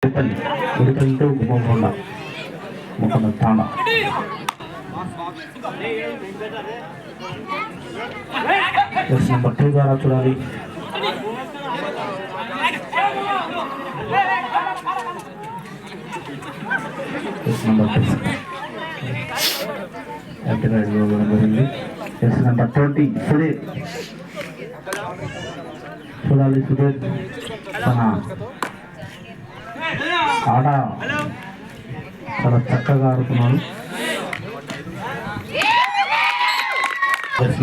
ఉడిపల్లి to Gummakonda Thanda. Number 2 ద్వారా చూడాలి. Number 20 Sudheer చూడాలి. సుధీర్ తన ఆట చాలా చక్కగా ఆడుతున్నాడు.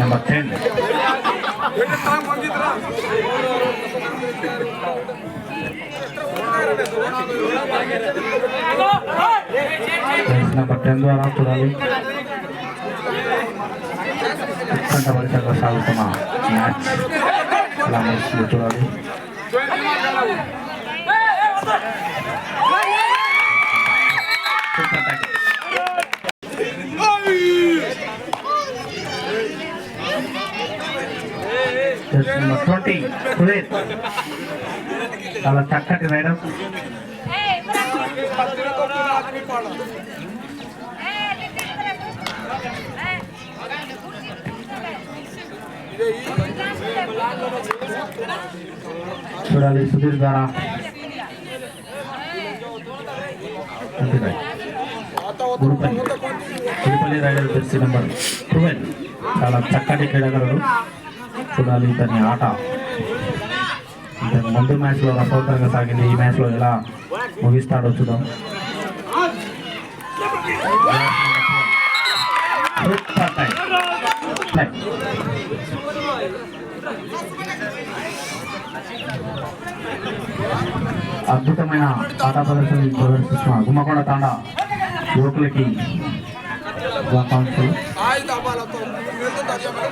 నెంబర్ 10 నెంబర్ 10 ద్వారా చూడాలి. ఉత్కంఠభరితంగా సాగుతున్న మ్యాచ్ అలా ముగిసింది చూడాలి. నెంబర్ 20 సుధీర్ చాలా చక్కటి రైడర్. చూడాలి సుధీర్ ద్వారా గుడిపల్లి రైడర్ జెర్సీ నెంబర్ 12 చాలా చక్కటి క్రీడాకారుడు. చూడాలి ఇతని ఆట. ఇంతకు ముందు మ్యాచ్లో రసవత్తరంగా సాగింది. ఈ మ్యాచ్లో ఎలా ముగిస్తాడో చూద్దాం. అద్భుతమైన ఆట ప్రదర్శిస్తున్న గుమ్మకొండ తాండా యువకులకి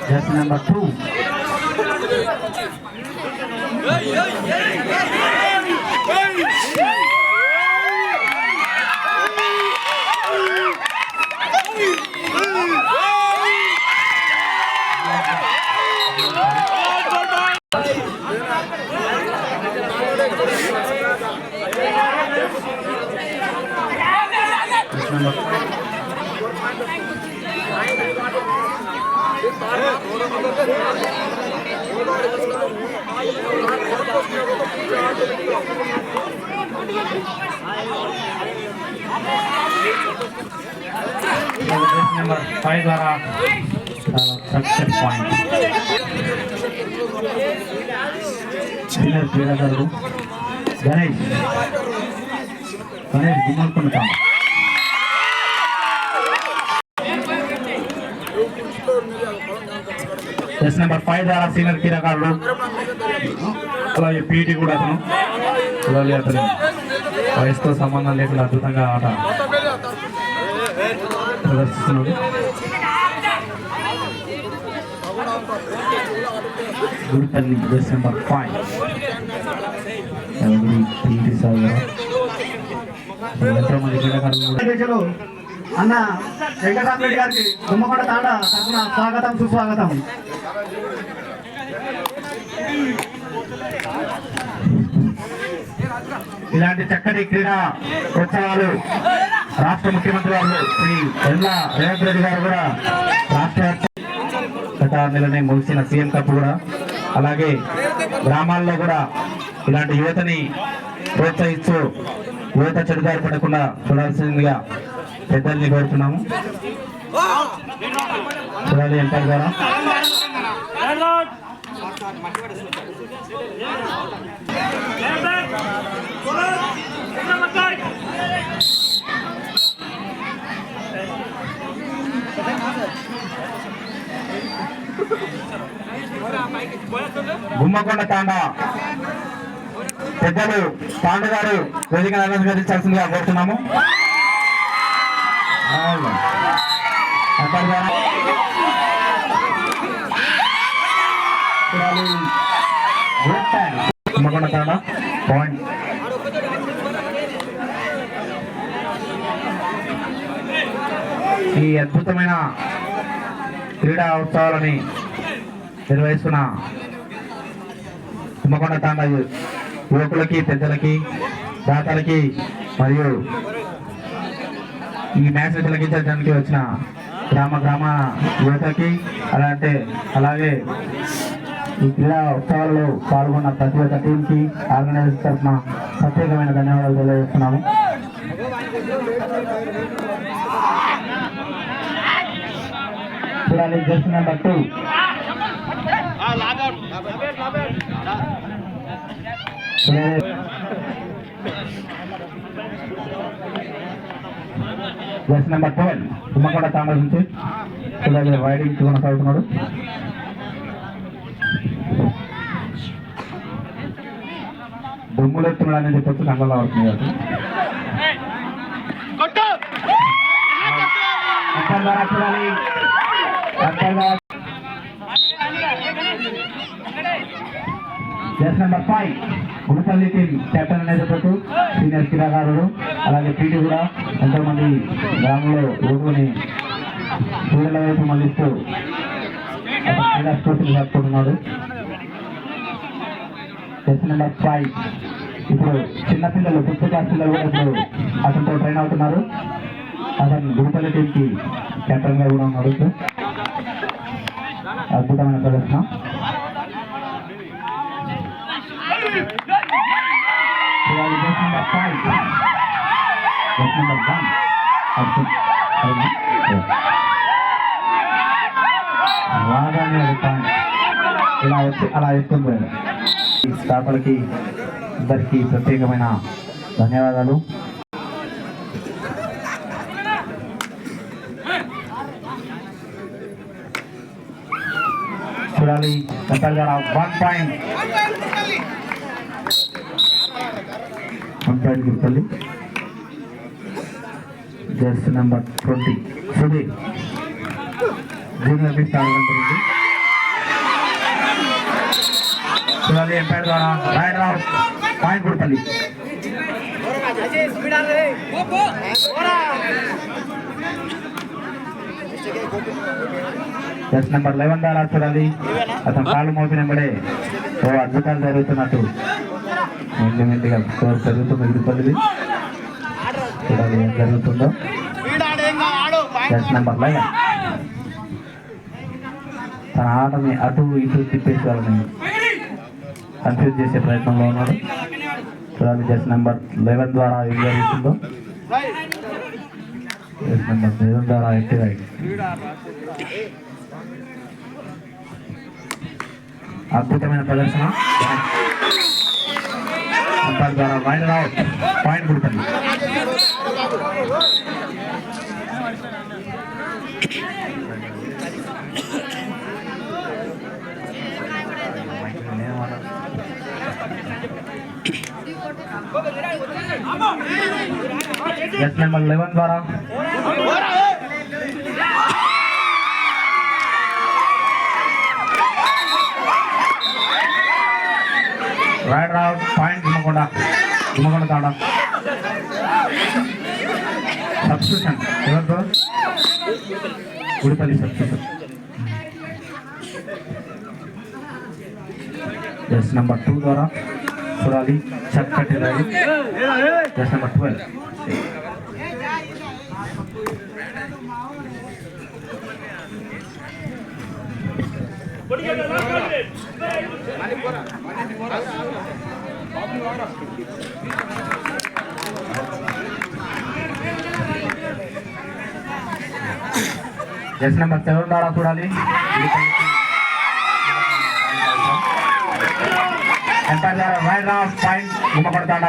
జెర్సీ నెంబర్ 2 నెంబర్ 5 ద్వారా సక్సెస్ పాయింట్. సీనియర్ క్రీడాకారుడు గణేష్ గుమ్మకొండ తాండా. నెంబర్ 5 ద్వారా సీనియర్ క్రీడాకారుడు అలాగే పీటీ కూడా అతను చూడాలి. అతను వయసుతో సంబంధం లేకుండా అద్భుతంగా ఆట ప్రదర్శిస్తున్నాడు. Gudipalli jersey number 5 PT Sagar. ఎంతో మంది క్రీడాకారులు అన్న వెంకటరామరెడ్డి గారికి గుమ్మకొండ తాండా తరఫున స్వాగతం సుస్వాగతం. ఇలాంటి చక్కటి క్రీడా ప్రోత్సాహాలు రాష్ట్ర ముఖ్యమంత్రి వారు శ్రీ రేవంత్ రెడ్డి గారు కూడా రాష్ట్ర గత నెలనే ముగిసిన సీఎం కప్ కూడా అలాగే గ్రామాల్లో కూడా ఇలాంటి యువతని ప్రోత్సహిస్తూ యువత చెడుదారి పడకుండా చూడాల్సిందిగా పెద్దల్ని కోరుతున్నాము. చూడాలి ఎంపైర్ ద్వారా గుమ్మకొండ తాండా పెద్దలు పాండు గారు వేదికను అలంకరించాల్సిందిగా కోరుతున్నాము. గుమ్మకొండ తాండా పాయింట్. ఈ అద్భుతమైన క్రీడా ఉత్సవాలని నిర్వహిస్తున్న గుమ్మకొండ తాండా యువకులకి పెద్దలకి దాతలకి మరియు ఈ మ్యాచ్ తిలకించడానికి వచ్చిన గ్రామ యువతకి అలాగే ఈ క్రీడా ఉత్సవాలలో పాల్గొన్న ప్రతి ఒక్క టీంకి ఆర్గనైజర్ తరఫున ప్రత్యేకమైన ధన్యవాదాలు తెలియజేస్తున్నాము. చూడాలి just number 2 just number 12 Thummakonda Tandur నుంచి చూడాలి రైడింగ్ కొనసాగుతున్నాడు. దుమ్ములు ఎత్తున్నాడని చెప్పొచ్చు కంగల్లో అవుతుంది కాబట్టి చూడాలి. Just number 5 Gudipalli team captain అనేది చెప్పొచ్చు సీనియర్ క్రీడాకారుడు. అలాగే పీటీ కూడా ఎంతో మంది గ్రామంలో యువకుని క్రీడల వైపు మళ్ళిస్తూ క్రీడా స్ఫూర్తిని జరుపుకుంటున్నాడు. జస్ట్ నెంబర్ 5 ఇప్పుడు చిన్నపిల్లలు 5th క్లాస్ పిల్లలు కూడా ఇప్పుడు అతనితో ట్రైన్ అవుతున్నారు. అతను గుడిపల్లి టీంకి కెప్టెన్ గా కూడా ఉన్నాడు. అద్భుతమైన ప్రదర్శన. రాగానే ఇలా వచ్చి అలా ఎత్తుకుపోయాడు. ఈ స్టాఫర్కి ఇద్దరికి ప్రత్యేకమైన ధన్యవాదాలు. చూడాలి 1 పాయింట్ గుర్తల్లి. జస్ట్ నెంబర్ 20 సుధీర్ జూనియర్ బీచ్ ఆడుకుంటుంది. చూడాలి ఎంపైర్ ద్వారా రైడ్ అవుట్ పాయింట్ గుర్తల్లి. జస్ట్ నెంబర్ 11 ద్వారా చూడాలి అతను కాళ్ళు మోపిన వెంబడే అద్భుతాలు జరుగుతున్నట్టు మెంటిగా స్కోర్ పెరుగుతుంది గుర్తల్లి. చూడాలి ఏం జరుగుతుందో. జస్ట్ నెంబర్ 11 తన ఆటని అటు ఇటు తిప్పేసి వాళ్ళని కన్ఫ్యూజ్ చేసే ప్రయత్నంలో ఉన్నాడు. చూడాలి జస్ట్ నెంబర్ 11 ద్వారా ఏం జరుగుతుందో. జస్ట్ నెంబర్ 11 ద్వారా ఎట్టిగా అద్భుతమైన ప్రదర్శన. ద్వారా వైడ్ అవుట్ పాయింట్ గుర్తుంది. జస్ట్ నెంబర్ 11 ద్వారా raid out point Thummakonda Tanda. Substitution ఎవరితో గుడిపల్లి సబ్స్టిట్యూషన్. జస్ట్ నెంబర్ 2 ద్వారా చూడాలి చక్కటి raid. Just number 12 just number 7 ద్వారా చూడాలి ఎంపైర్ ద్వారా రైడ్ అవుట్ పాయింట్ గుమ్మకొండ.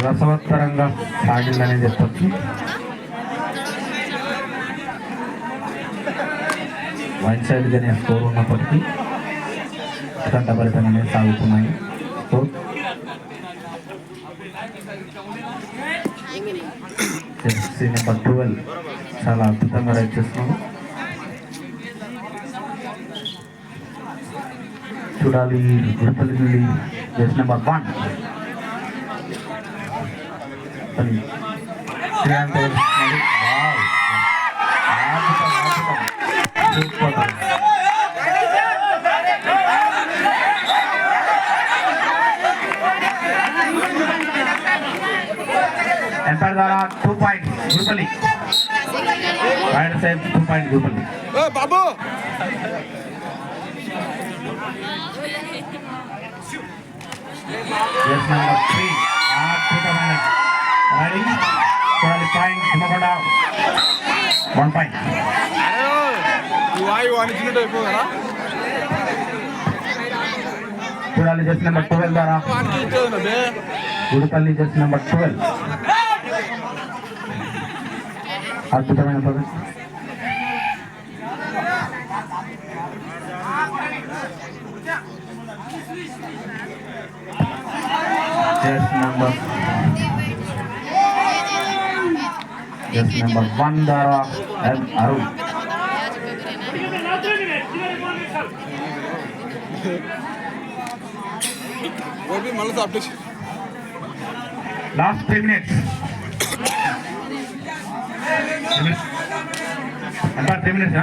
రసవత్తరంగా సాగిందని చెప్పచ్చు. వన్ సైడ్గానే స్కోర్ ఉన్నప్పటికీ ఉత్కంఠభరితంగానే సాగుతున్నాయి. జెర్సీ నెంబర్ 12 చాలా అద్భుతంగా రైడ్ చేస్తున్నాడు. చూడాలి గుడిపల్లి నుండి జెర్సీ నెంబర్ 1 జస్ట్ ఎంపైర్ ద్వారా 2 points Jupalli. Right side 2 points Jupalli. Babu jersey number 3 అద్భుతమైన రైడింగ్. చూడాలి పాయింట్ హిమకొండ 1 పాయింట్. వాయు వాణిజ్యుడు అయిపో కదా చూడాలి జెర్సీ నెంబర్ 12 ద్వారా వానికి ఇచ్చేది గుడిపల్లి. జెర్సీ నెంబర్ 12 అద్భుతమైన ప్రదర్శన. జెర్సీ నెంబర్ 1 ద్వారా అరుణ్. ఓపి మళ్ళీ అప్డేట్ లాస్ట్ 3 minutes. ఎంత 3 minutes?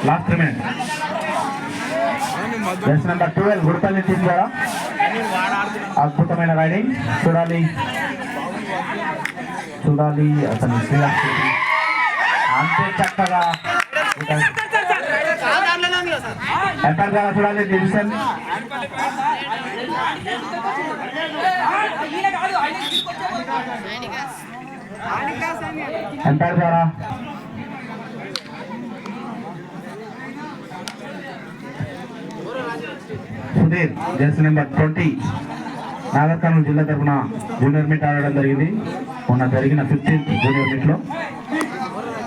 Last 3 minutes. Jersey number 12 Gudipalli team ద్వారా అద్భుతమైన రైడింగ్. చూడాలి అతను శ్రీరామ్ అంతే చక్కగా ఎంపైర్ ద్వారా చూడాలి డివిజన్. ఎంపైర్ ద్వారా సుధీర్. జెర్సీ నెంబర్ 20 నాగర్ కర్నూలు జిల్లా తరఫున జూనియర్ మీట్ ఆడడం జరిగింది. మొన్న జరిగిన 15th జూనియర్ మీట్ లో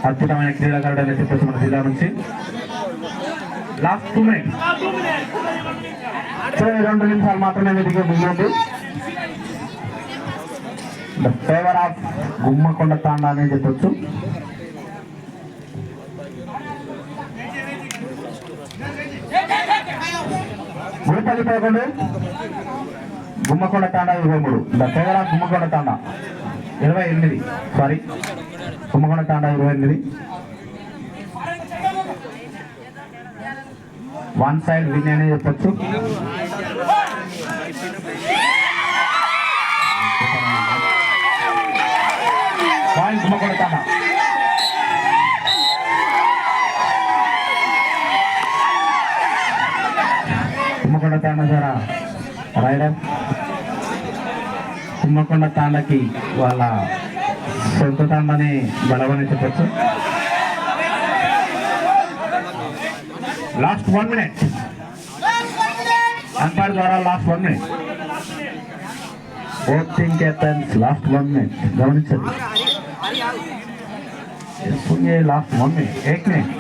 అద్భుతమైన క్రీడాకారుడు అని చెప్పేసి మన జిల్లా నుంచి. Last 2 minutes. 2 నిమిషాలు మాత్రమే మీదికి ముందు. The favour of Gummakonda Tanda అని చెప్పొచ్చు. Gudipalli 11 Gummakonda Tanda 23. The favour of Gummakonda Tanda 28. Sorry, Gummakonda Tanda 28. 1 side win అనే చెప్పొచ్చు. పాయింట్ గుమ్మకొండ తాండా. గుమ్మకొండ తాండా ద్వారా రైడర్ గుమ్మకొండ తాండాకి వాళ్ళ సొంత తాండాని బలవని చెప్పచ్చు. Last 1 minute. అంపైర్ ద్వారా last 1 minute. Both team captains last 1 minute గమనించండి. Last 1 minute 1 minute.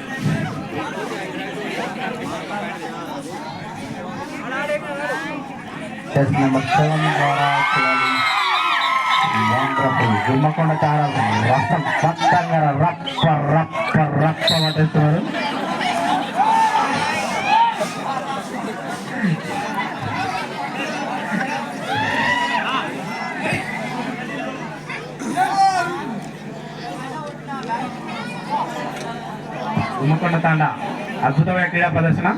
Jersey number 7 ద్వారా చూడాలి గుమ్మకొండ తాండా రక్తం మొత్తంగా రప్ప పట్టేస్తున్నారు. గుమ్మకొండ తాండా అద్భుతమైన క్రీడా ప్రదర్శన.